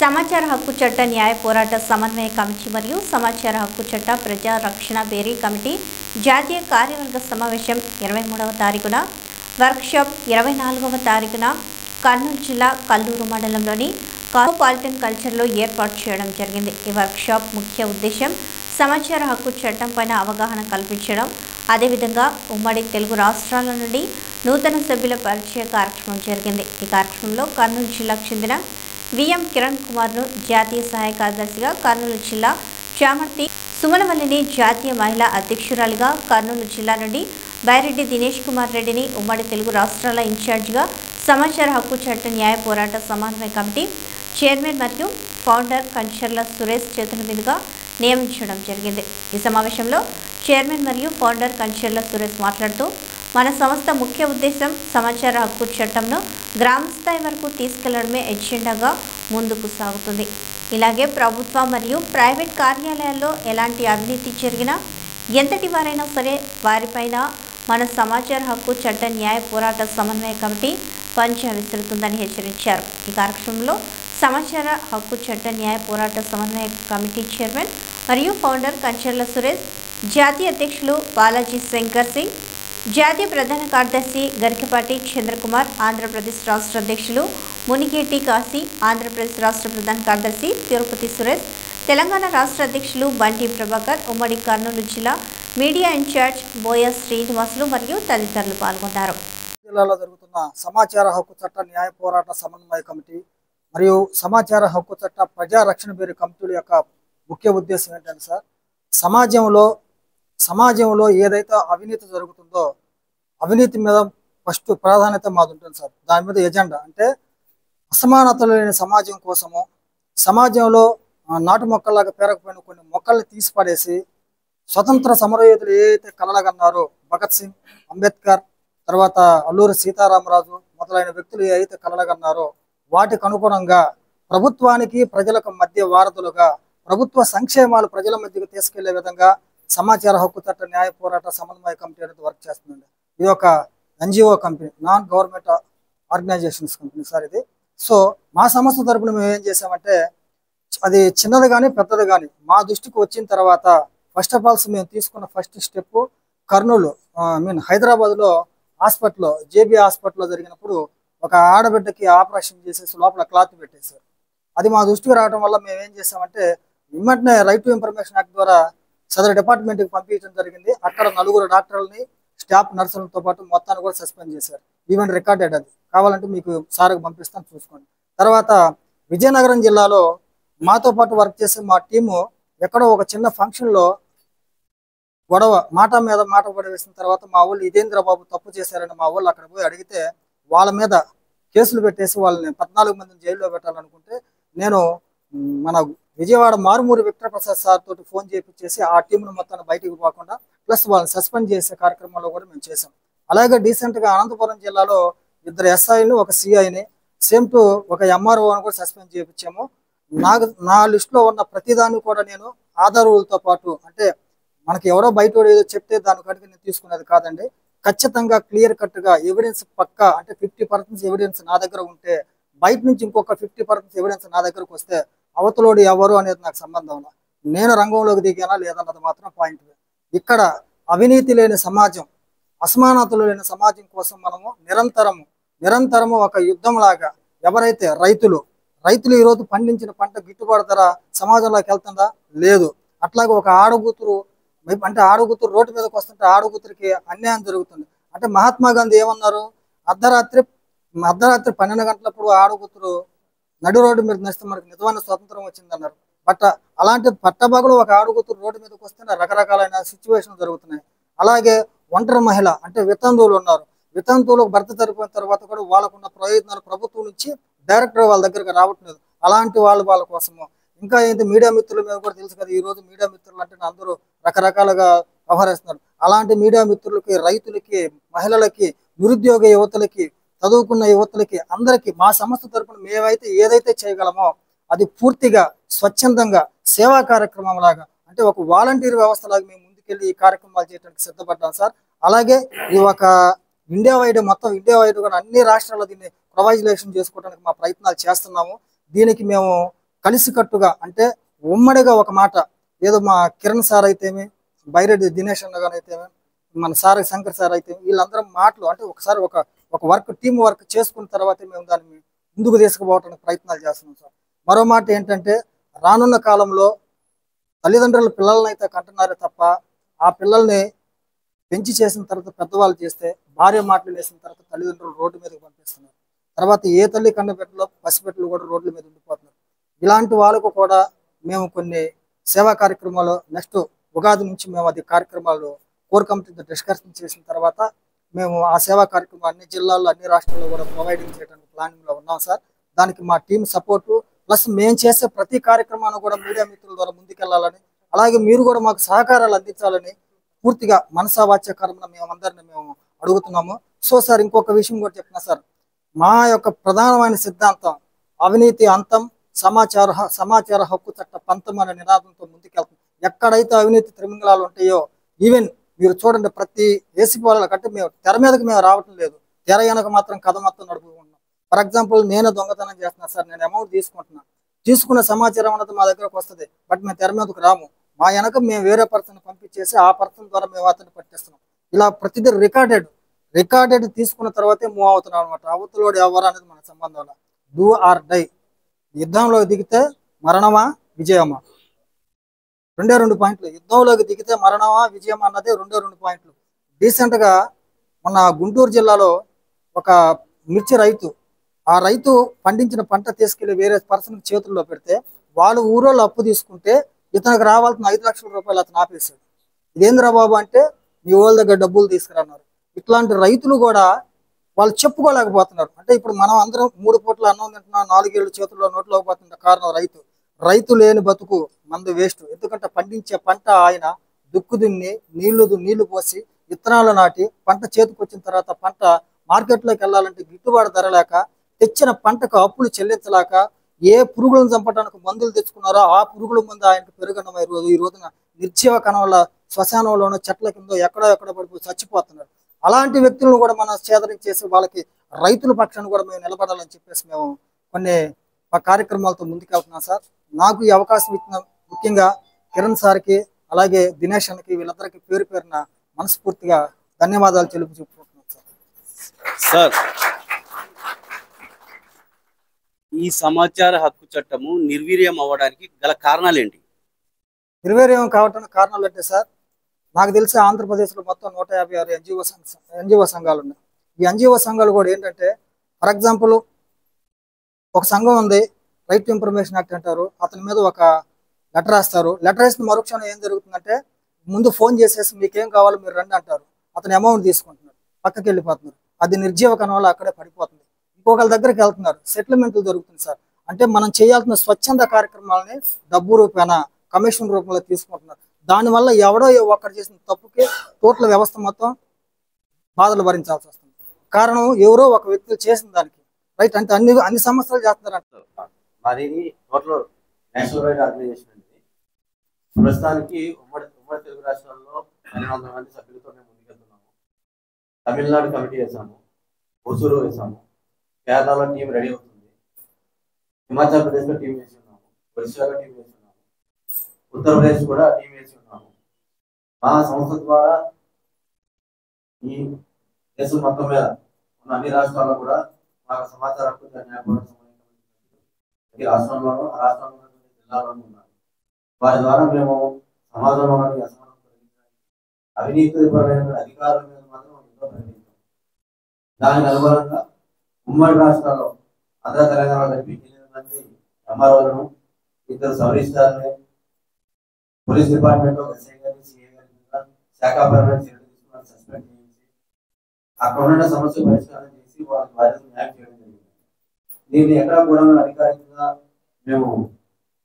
సమాచార హక్కు చట్ట న్యాయ పోరాట సమన్వయ కమిటీ మరియు సమాచార హక్కు చట్ట ప్రజా రక్షణ బేరీ కమిటీ జాతీయ కార్యవర్గ సమావేశం 23వ తారీఖున వర్క్షాప్ 24వ తారీఖున కర్నూలు జిల్లా కల్లూరు మండలంలోని కాస్మోపాలిటన్ కల్చర్లో ఏర్పాటు చేయడం జరిగింది. ఈ వర్క్షాప్ ముఖ్య ఉద్దేశం సమాచార హక్కు చట్టం పైన అవగాహన కల్పించడం, అదేవిధంగా ఉమ్మడి తెలుగు రాష్ట్రాల నుండి నూతన సభ్యుల పరిచయ కార్యక్రమం జరిగింది. ఈ కార్యక్రమంలో కర్నూలు జిల్లాకు చెందిన విఎం కిరణ్ కుమార్ను జాతీయ సహాయ కార్యదర్శిగా, కర్నూలు జిల్లా చామర్తి సుమనవల్లిని జాతీయ మహిళా అధ్యక్షురాలిగా, కర్నూలు జిల్లా నుండి బైరెడ్డి దినేష్ కుమార్ రెడ్డిని ఉమ్మడి తెలుగు రాష్ట్రాల ఇన్ఛార్జిగా సమాచార హక్కు చట్ట న్యాయ పోరాట సమన్వయ కమిటీ చైర్మన్ మరియు ఫౌండర్ కంచర్ల సురేష్ చేతుల మీదుగా నియమించడం జరిగింది. ఈ సమావేశంలో చైర్మన్ మరియు ఫౌండర్ కంచర్ల సురేష్ మాట్లాడుతూ, మన సంస్థ ముఖ్య ఉద్దేశం సమాచార హక్కు చట్టంను గ్రామ స్థాయి వరకు తీసుకెళ్లడమే ఎజెండాగా ముందుకు సాగుతుంది. ఇలాగే ప్రభుత్వ మరియు ప్రైవేట్ కార్యాలయాల్లో ఎలాంటి అవినీతి జరిగినా ఎంతటి వారైనా సరే వారిపైన మన సమాచార హక్కు చట్ట న్యాయ పోరాట సమన్వయ కమిటీ పంచా విసురుతుందని హెచ్చరించారు. ఈ కార్యక్రమంలో సమాచార హక్కు చట్ట న్యాయ పోరాట సమన్వయ కమిటీ చైర్మన్ మరియు ఫౌండర్ కంచర్ల సురేష్, జాతీయ అధ్యక్షులు బాలాజీ శంకర్ సింగ్, జాతీయ ప్రధాన కార్యదర్శి గరికపాటి చంద్రకుమార్, ఆంధ్రప్రదేశ్ రాష్ట్ర అధ్యక్షులు మునిగేటి కాశీ, ఆంధ్రప్రదేశ్ రాష్ట్ర ప్రధాన కార్యదర్శి తిరుపతి సురేష్, తెలంగాణ రాష్ట్ర అధ్యక్షులు బండి ప్రభాకర్, ఉమ్మడి కర్నూలు జిల్లా మీడియా ఇన్ఛార్జ్ బోయ శ్రీనివాసులు మరియు తదితరులు పాల్గొన్నారు. జిల్లాలో జరుగుతున్న సమాచార హక్కు చట్ట న్యాయ పోరాట సమన్వయ కమిటీ మరియు సమాచార హక్కు చట్ట ప్రజా రక్షణ బేరీ కమిటీల యొక్క ముఖ్య ఉద్దేశం ఏంటంటే సార్, సమాజంలో ఏదైతే అవినీతి జరుగుతుందో అవినీతి మీద ఫస్ట్ ప్రాధాన్యత మాది ఉంటుంది సార్. దాని మీద ఎజెండా అంటే అసమానతలు లేని సమాజం కోసము, సమాజంలో నాటు మొక్కల్లాగా పేరకపోయిన కొన్ని మొక్కల్ని తీసిపడేసి స్వతంత్ర సమరయోధులు ఏదైతే కలలుగన్నారో భగత్ సింగ్, అంబేద్కర్, తర్వాత అల్లూరి సీతారామరాజు మొదలైన వ్యక్తులు ఏదైతే కలలుగన్నారో వాటికి అనుగుణంగా ప్రభుత్వానికి ప్రజలకు మధ్య వారధులుగా ప్రభుత్వ సంక్షేమాలు ప్రజల మధ్యకు తీసుకెళ్లే విధంగా సమాచార హక్కు చట్ట న్యాయ పోరాట సమన్వయ కమిటీ అనేది వర్క్ చేస్తుందండి. ఇది ఒక NGO company, non government organisations company sir ఇది. సో మా సంస్థ తరపున మేము ఏం చేసామంటే, అది చిన్నది కానీ పెద్దది కానీ మా దృష్టికి వచ్చిన తర్వాత ఫస్ట్ ఆఫ్ ఆల్స్ మేము తీసుకున్న ఫస్ట్ స్టెప్ కర్నూలు హైదరాబాద్లో హాస్పిటల్లో జేబీ హాస్పిటల్లో జరిగినప్పుడు ఒక ఆడబిడ్డకి ఆపరేషన్ చేసేసి లోపల క్లాత్ పెట్టేశారు. అది మా దృష్టికి రావడం వల్ల మేము ఏం చేసామంటే వెంటనే రైట్ టు ఇన్ఫర్మేషన్ యాక్ట్ ద్వారా సదరు డిపార్ట్మెంట్కి పంపించడం జరిగింది. అక్కడ 4 డాక్టర్లని, స్టాఫ్ నర్సులతో పాటు మొత్తాన్ని కూడా సస్పెండ్ చేశారు. ఈవెన్ రికార్డెడ్, అది కావాలంటే మీకు సార్కి పంపిస్తాను చూసుకోండి. తర్వాత విజయనగరం జిల్లాలో మాతో పాటు వర్క్ చేసే మా టీము ఎక్కడో ఒక చిన్న ఫంక్షన్లో గొడవ మాట మీద మాట పడవేసిన తర్వాత మా వాళ్ళు ఇదేంద్ర బాబు తప్పు చేశారని మా వాళ్ళు అక్కడ పోయి అడిగితే వాళ్ళ మీద కేసులు పెట్టేసి వాళ్ళని 14 మందిని జైల్లో పెట్టాలనుకుంటే నేను మన విజయవాడ మారుమూరి విక్టర్ ప్రసాద్ సార్ తోటి ఫోన్ చేయించేసి ఆ టీంను మొత్తాన్ని బయటికి పోకుండా ప్లస్ వాళ్ళని సస్పెండ్ చేసే కార్యక్రమంలో కూడా మేము చేసాం. అలాగే డీసెంట్గా అనంతపురం జిల్లాలో 2 ఎస్ఐని, ఒక సిఐని, సేమ్ టు ఒక ఎంఆర్ఓని కూడా సస్పెండ్ చేయించాము. నా లిస్టులో ఉన్న ప్రతిదాన్ని కూడా నేను ఆధారాలతో పాటు, అంటే మనకి ఎవరో బయట ఏదో చెప్తే దాని కనుక నేను తీసుకునేది కాదండి, ఖచ్చితంగా క్లియర్ కట్గా ఎవిడెన్స్ పక్కా, అంటే 50% ఎవిడెన్స్ నా దగ్గర ఉంటే బయట నుంచి ఇంకొక 50% ఎవిడెన్స్ నా దగ్గరకు వస్తే అవతలోడు ఎవరు అనేది నాకు సంబంధం లేదు. నేను రంగంలోకి దిగానా లేదన్నది మాత్రం పాయింట్. ఇక్కడ అవినీతి లేని సమాజం, అసమానతలు లేని సమాజం కోసం మనము నిరంతరము ఒక యుద్ధం లాగా, ఎవరైతే రైతులు ఈరోజు పండించిన పంట గిట్టుబాటు ధర సమాజంలోకి వెళ్తుందా లేదు. అట్లాగే ఒక ఆడగూతురు రోడ్డు మీదకి వస్తుంటే ఆడగూతురికి అన్యాయం జరుగుతుంది. అంటే మహాత్మా గాంధీ ఏమన్నారు, అర్ధరాత్రి 12 గంటలప్పుడు ఆడగూతురు నడి రోడ్డు మీద నడిస్తే మనకు నిజమైన స్వతంత్రం వచ్చిందన్నారు. బట్ అలాంటి పట్టబగలు ఒక ఆడగూతురు రోడ్డు మీదకి వస్తే రకరకాలైన సిచ్యువేషన్ జరుగుతున్నాయి. అలాగే ఒంటరి మహిళ, అంటే వితంతువులు ఉన్నారు, వితంతువులకు భర్త చనిపోయిన తర్వాత కూడా వాళ్ళకున్న ప్రయోజనాలు ప్రభుత్వం నుంచి డైరెక్ట్గా వాళ్ళ దగ్గరకు రావట్లేదు. అలాంటి వాళ్ళ కోసము ఇంకా ఏంటి మీడియా మిత్రులు మేము కూడా తెలుసు కదా, ఈ రోజు మీడియా మిత్రులు అంటే అందరూ రకరకాలుగా వ్యవహరిస్తున్నారు. అలాంటి మీడియా మిత్రులకి, రైతులకి, మహిళలకి, నిరుద్యోగ యువతలకి, చదువుకున్న యువతలకి అందరికీ మా సంస్థ తరపున మేమైతే ఏదైతే చేయగలమో అది పూర్తిగా స్వచ్ఛందంగా సేవా కార్యక్రమం లాగా, అంటే ఒక వాలంటీర్ వ్యవస్థలాగా మేము ముందుకెళ్ళి ఈ కార్యక్రమాలు చేయడానికి సిద్ధపడ్డాం సార్. అలాగే ఈ ఒక ఇండియా వైడ్ మొత్తం ఇండియా వైడ్ కూడా అన్ని రాష్ట్రాల్లో దీన్ని ప్రొవైజులేషన్ చేసుకోవడానికి మా ప్రయత్నాలు చేస్తున్నాము. దీనికి మేము కలిసికట్టుగా అంటే ఉమ్మడిగా ఒక మాట ఏదో మా కిరణ్ సార్ అయితేమి, బైరెడ్డి దినేష్ అన్న గారు అయితేమి, మన సార్ శంకర్ సార్ అయితే వీళ్ళందరం మాటలు అంటే ఒకసారి ఒక ఒక వర్క్ టీం వర్క్ చేసుకున్న తర్వాతే మేము దాన్ని ముందుకు తీసుకుపోవడానికి ప్రయత్నాలు చేస్తున్నాం సార్. మరో మాట ఏంటంటే రానున్న కాలంలో తల్లిదండ్రుల పిల్లల్ని అయితే కంటున్నారే తప్ప ఆ పిల్లల్ని పెంచి చేసిన తర్వాత పెద్దవాళ్ళు చేస్తే భార్య మాటలు వేసిన తర్వాత తల్లిదండ్రులు రోడ్డు మీదకి పంపిస్తున్నారు. తర్వాత ఏ తల్లి కన్నబిడ్డలో పసిబిడ్డలు కూడా రోడ్ల మీద ఉండిపోతున్నారు. ఇలాంటి వాళ్ళకు కూడా మేము కొన్ని సేవా కార్యక్రమాలు నెక్స్ట్ ఉగాది నుంచి మేము అది కార్యక్రమాలు కోర్ కమిటీతో డిస్కషన్ చేసిన తర్వాత మేము ఆ సేవా కార్యక్రమం అన్ని జిల్లాల్లో అన్ని రాష్ట్రాల్లో కూడా ప్రొవైడింగ్ చేయడానికి ప్లానింగ్లో ఉన్నాం సార్. దానికి మా టీం సపోర్టు ప్లస్ మేము చేసే ప్రతి కార్యక్రమాన్ని కూడా మీడియా మిత్రుల ద్వారా ముందుకెళ్లాలని, అలాగే మీరు కూడా మాకు సహకారాలు అందించాలని పూర్తిగా మనసా వాచ్య కర్మను మేమందరిని మేము అడుగుతున్నాము. సో సార్ ఇంకొక విషయం కూడా చెప్తున్నా సార్, మా యొక్క ప్రధానమైన సిద్ధాంతం అవినీతి అంతం, సమాచార హక్కు చట్ట పంతం అనే నినాదంతో ముందుకెళ్తాం. ఎక్కడైతే అవినీతి త్రిమింగళాలు ఉంటాయో ఈవెన్ మీరు చూడండి ప్రతి ఏసీపీ వాళ్ళ కంటే మేము తెర మీదకి మేము రావటం లేదు, తెర వెనక మాత్రం కథ మొత్తం నడుపుకుంటున్నాం. ఫర్ ఎగ్జాంపుల్ నేను దొంగతనం చేస్తున్నా సార్, నేను అమౌంట్ తీసుకున్న సమాచారం అన్నది మా దగ్గరకు వస్తుంది, బట్ మేము తెర మీదకు రాము. మా వెనక మేము వేరే పర్సన్ పంపించేసి ఆ పర్సన్ ద్వారా మేము అతన్ని పట్టిస్తున్నాం. ఇలా ప్రతిదీ రికార్డెడ్ తీసుకున్న తర్వాతే మూవ్ అవుతున్నాం అనమాట. అవతలోడు ఎవరు అనేది మన సంబంధం. డూ ఆర్ డై, యుద్ధంలో దిగితే మరణమా విజయమా, రెండు పాయింట్లు. యుద్ధంలోకి దిగితే మరణమా విజయమా అన్నది రెండు పాయింట్లు. రీసెంట్గా మన గుంటూరు జిల్లాలో ఒక మిర్చి రైతు, ఆ రైతు పండించిన పంట తీసుకెళ్లి వేరే పర్సన్ చేతుల్లో పెడితే వాళ్ళు ఊరోళ్ళు అప్పు తీసుకుంటే ఇతనికి రావాల్సిన 5 లక్షల రూపాయలు అతను ఆపేశాడు. ఇదేంద్రా బాబు అంటే మీ వాళ్ళ దగ్గర డబ్బులు తీసుకురన్నారు. ఇట్లాంటి రైతులు కూడా వాళ్ళు చెప్పుకోలేకపోతున్నారు. అంటే ఇప్పుడు మనం అందరం 3 పూట్ల అన్నం తింటున్నాం, 4 ఏళ్ళు చేతుల్లో నోట్లోకి పోతున్న కారణం రైతు లేని బతుకు మందు వేస్ట్. ఎందుకంటే పండించే పంట ఆయన దుక్కు దున్ని నీళ్లు పోసి విత్తనాలు నాటి పంట చేతికి వచ్చిన తర్వాత పంట మార్కెట్లోకి వెళ్ళాలంటే గిట్టుబాటు ధర లేక తెచ్చిన పంటకు అప్పులు చెల్లించలేక ఏ పురుగులను చంపడానికి మందులు తెచ్చుకున్నారో ఆ పురుగుల మందు ఆయనకు పెరుగన్నమై ఈ రోజున నిర్జీవ కణంలో శ్మశానంలోనూ చెట్ల కింద ఎక్కడ పడిపోయి చచ్చిపోతున్నారు. అలాంటి వ్యక్తులను కూడా మనం చేదరించేసి వాళ్ళకి రైతుల పక్షాన్ని కూడా మేము నిలబడాలని చెప్పేసి మేము కొన్ని కార్యక్రమాలతో ముందుకెళ్తున్నాం సార్. నాకు ఈ అవకాశం ఇచ్చిన ముఖ్యంగా కిరణ్ సార్కి అలాగే దినేష్ అన్నకి వీళ్ళందరికీ పేరు పేరున మనస్ఫూర్తిగా ధన్యవాదాలు చెప్పుకుంటున్నాం సార్. ఈ సమాచార హక్కు చట్టము నిర్వీర్యం అవ్వడానికి గల కారణాలు ఏంటి? నిర్వీర్యం కావడానికి కారణాలు అంటే సార్, నాకు తెలిసి ఆంధ్రప్రదేశ్లో మొత్తం 156 ఎన్జిఓ సంఘాలు ఉన్నాయి. ఈ ఎన్జిఓ సంఘాలు కూడా ఏంటంటే ఫర్ ఎగ్జాంపుల్ ఒక సంఘం ఉంది, రైట్ టు ఇన్ఫర్మేషన్ యాక్ట్ అంటారు, అతని మీద ఒక లెటర్ రాస్తారు. లెటర్ వేసిన మరుక్షణం ఏం జరుగుతుందంటే ముందు ఫోన్ చేసేసి మీకేం కావాలో మీరు రండి అంటారు. అతను అమౌంట్ తీసుకుంటున్నారు, పక్కకి వెళ్ళిపోతున్నారు. అది నిర్జీవ కణం వల్ల అక్కడే పడిపోతుంది. ఇంకొకరి దగ్గరికి వెళ్తున్నారు, సెటిల్మెంట్లు జరుగుతుంది సార్. అంటే మనం చేయాల్సిన స్వచ్ఛంద కార్యక్రమాలని డబ్బు రూపేణ కమిషన్ రూపంలో తీసుకుంటున్నారు. దానివల్ల ఎవడో ఒక్కరు చేసిన తప్పుకి టోటల్ వ్యవస్థ మొత్తం బాధలు భరించాల్సి వస్తుంది. కారణం ఎవరో ఒక వ్యక్తి చేసిన దానికి. రైట్ అంటే అన్ని సమస్యలు చేస్తున్నారు. మాది టోటల్ నేషనల్ వైడ్ ఆర్గనైజేషన్ అండి. ప్రస్తుతానికి ఉమ్మడి తెలుగు రాష్ట్రాల్లో 1200 మంది సభ్యులతో మేము ముందుకెళ్తున్నాము. తమిళనాడు కమిటీ వేసాము, హొసూరు వేసాము, కేరళలో టీం రెడీ అవుతుంది, హిమాచల్ ప్రదేశ్లో టీం వేసి ఉన్నాము, ఒరిస్సాలో టీం వేసి ఉన్నాము, ఉత్తరప్రదేశ్ కూడా టీం వేసి ఉన్నాము. మా సంస్థ ద్వారా ఈ దేశం మొత్తం మీద ఉన్న అన్ని రాష్ట్రాల్లో కూడా మాకు సమాచార హక్కు న్యాయపోరాట ప్రతి రాష్ట్రంలోనూ ఆ రాష్ట్రంలో జిల్లాలోనూ ఉన్నారు. వారి ద్వారా మేము సమాజంలో అసమానత తొలగించడానికి, అవినీతిపరమైన అధికారుల మీద మాత్రం ఎంతో ప్రకటించాం. దానికి అనుగుణంగా ఉమ్మడి రాష్ట్రాల్లో ఆంధ్ర తెలంగాణ కలిపి 8 మంది ఎంఆర్ఓలను, 2 సబ్ రిజిస్ట్రార్లని, పోలీస్ డిపార్ట్మెంట్ లో ఎస్ఐ గారిని, సిఐ గారిని శాఖాపరమైన చర్యలు తీసుకుని సస్పెండ్ చేయించి అక్కడ ఉన్న సమస్య పరిష్కారం చేసి వాళ్ళ బాధ్యతను న్యాయం చేయడం జరిగింది. దీన్ని ఎక్కడ కూడా మేము అధికారికంగా మేము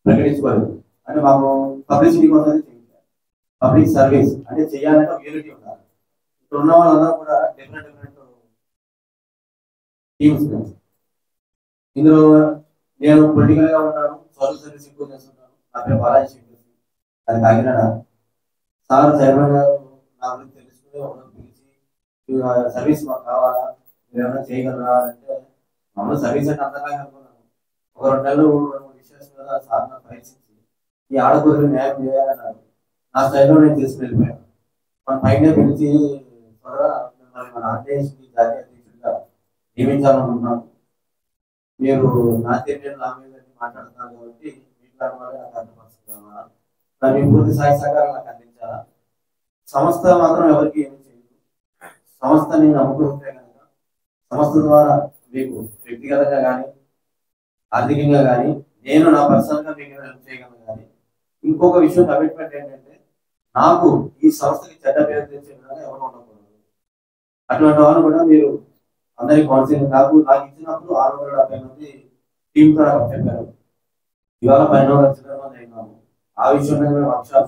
ప్రకటించుకోలేదు. అంటే మాకు పబ్లిసిటీ కోసం చేయాలి, పబ్లిక్ సర్వీస్ అంటే చేయాలంటే యూనిటీ ఉండాలి. ఇక్కడ ఉన్న వాళ్ళందరూ కూడా డిఫరెంట్ టీమ్స్. ఇందులో నేను పొలిటికల్ గా ఉన్నాను, సోషల్ సర్వీస్ ఎక్కువ చేస్తున్నాను. నా పేరు బాలాజీ శంకర్, అది కాకినాడ. సార్ చైర్మన్ గారు నా గురించి తెలుసుకుని పిలిచి సర్వీస్ మాకు కావాలా, మీరు ఏమైనా చేయగలరా అంటే మామూలు సర్వీస్ అంటే అంతగా అనుకున్నాను. ఒక 2 నెలలు 2-3 ఇష్యూస్ మీద సాధన ప్రయత్నించి ఈ ఆడకూతురు న్యాయం చేయాలన్నారు. నా స్టైల్లో నేను తీసుకుని వెళ్ళిపోయాను. మన పైన పిలిచి త్వరగా మిమ్మల్ని మన ఆర్టీఎస్కి జాతీయ అధ్యక్షుడిగా నియమించాలనుకుంటున్నాను. మీరు నా తెలియని లాంగ్వేజ్ అని మాట్లాడుతున్నారు కాబట్టి మీకు నాకు అర్థపరుస్తున్నాను. మీ పూర్తి సహాయ సహకారం నాకు అందించాలా. సంస్థ మాత్రం ఎవరికి ఏమి చేయదు. సంస్థని నమ్ముకుంటే కనుక సంస్థ ద్వారా మీకు వ్యక్తిగతంగా కానీ ఆర్థికంగా కానీ నేను నా పర్సనల్గా మీకు హెల్ప్ చేయగలను. కానీ ఇంకొక విషయం కమిట్మెంట్ ఏంటంటే నాకు ఈ సంస్థకి చెడ్డ పేరు తెచ్చే విధంగా ఎవరు ఉండకూడదు. అటువంటి వాళ్ళు కూడా మీరు అందరి కౌన్సిలింగ్ నాకు ఇచ్చినప్పుడు 670 మంది టీంతో చెప్పారు. ఇవాళ 12 లక్షల మంది అయినాము. ఆ విషయంలో మేము వర్క్షాప్